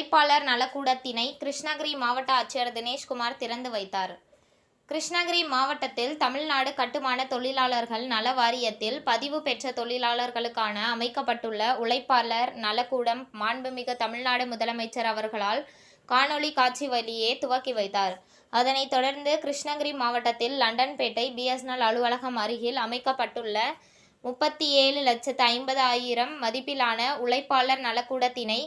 உழைப்பாளர் நலக்கூடத்தினை கிருஷ்ணகிரி மாவட்ட ஆட்சியர் தினேஷ்குமார் திறந்து வைத்தார். கிருஷ்ணகிரி மாவட்டத்தில் தமிழ்நாடு கட்டுமான தொழிலாளர்கள் நல வாரியத்தில் பதிவு பெற்ற தொழிலாளர்களுக்கான அமைக்கப்பட்டுள்ள உழைப்பாளர் நலக்கூடம் மாண்புமிகு தமிழ்நாடு முதலமைச்சர் அவர்களால் காணொலி காட்சி வழியே துவக்கி வைத்தார். அதனைத் தொடர்ந்து கிருஷ்ணகிரி மாவட்டத்தில் லண்டன்பேட்டை BSNL அலுவலகம் அருகில் அமைக்கப்பட்டுள்ள 37,50,000 மதிப்பிலான உழைப்பாளர் நலக்கூடத்தினை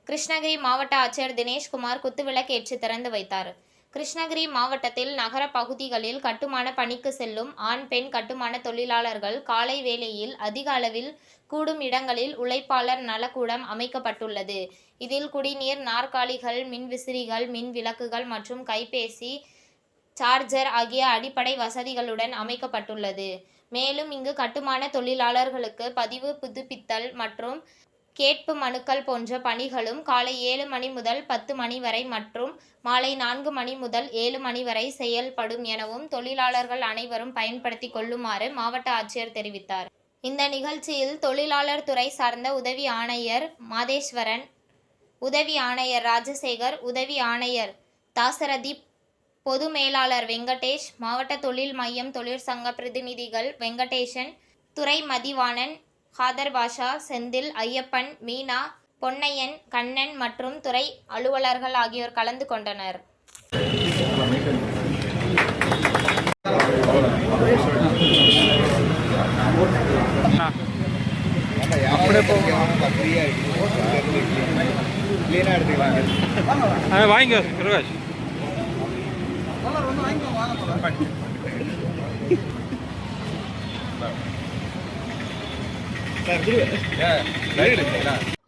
கிருஷ்ணகிரி மாவட்ட ஆட்சியர் தினேஷ்குமார் குத்துவிளக்கேற்றி திறந்து வைத்தார். கிருஷ்ணகிரி மாவட்டத்தில் நகர பகுதிகளில் கட்டுமான பணிக்கு செல்லும் ஆண் பெண் கட்டுமான தொழிலாளர்கள் காலை வேளையில் அதிக அளவில் கூடும் இடங்களில் உழைப்பாளர் நலக்கூடம் அமைக்கப்பட்டுள்ளது. இதில் குடிநீர், நாற்காலிகள், மின்விசிறிகள், மின் விளக்குகள் மற்றும் கைபேசி சார்ஜர் ஆகிய அடிப்படை வசதிகளுடன் அமைக்கப்பட்டுள்ளது. மேலும் இங்கு கட்டுமான தொழிலாளர்களுக்கு பதிவு புதுப்பித்தல் மற்றும் கேட்பு மனுக்கள் போன்ற பணிகளும் காலை 7 மணி முதல் 10 மணி வரை மற்றும் மாலை 4 மணி முதல் 7 மணி வரை செயல்படும் எனவும் தொழிலாளர்கள் அனைவரும் பயன்படுத்தி கொள்ளுமாறு மாவட்ட ஆட்சியர் தெரிவித்தார். இந்த நிகழ்ச்சியில் தொழிலாளர் துறை சார்ந்த உதவி ஆணையர் மாதேஸ்வரன், உதவி ஆணையர் ராஜசேகர், உதவி ஆணையர் தாசரதி, பொது மேலாளர் வெங்கடேஷ், மாவட்ட தொழில் மையம் தொழிற்சங்க பிரதிநிதிகள் வெங்கடேசன், துறை மதிவாணன், காதர் பாஷா, செந்தில், ஐயப்பன், மீனா, பொன்னையன், கண்ணன் மற்றும் துறை அலுவலர்கள் ஆகியோர் கலந்து கொண்டனர்.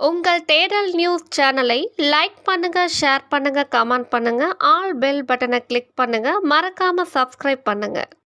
உங்கள் தேடல் நியூஸ் சேனலை லைக் பண்ணுங்க, ஷேர் பண்ணுங்க, கமெண்ட் பண்ணுங்க, ஆல் பெல் பட்டனை கிளிக் பண்ணுங்க, மறக்காம சப்ஸ்கிரைப் பண்ணுங்க.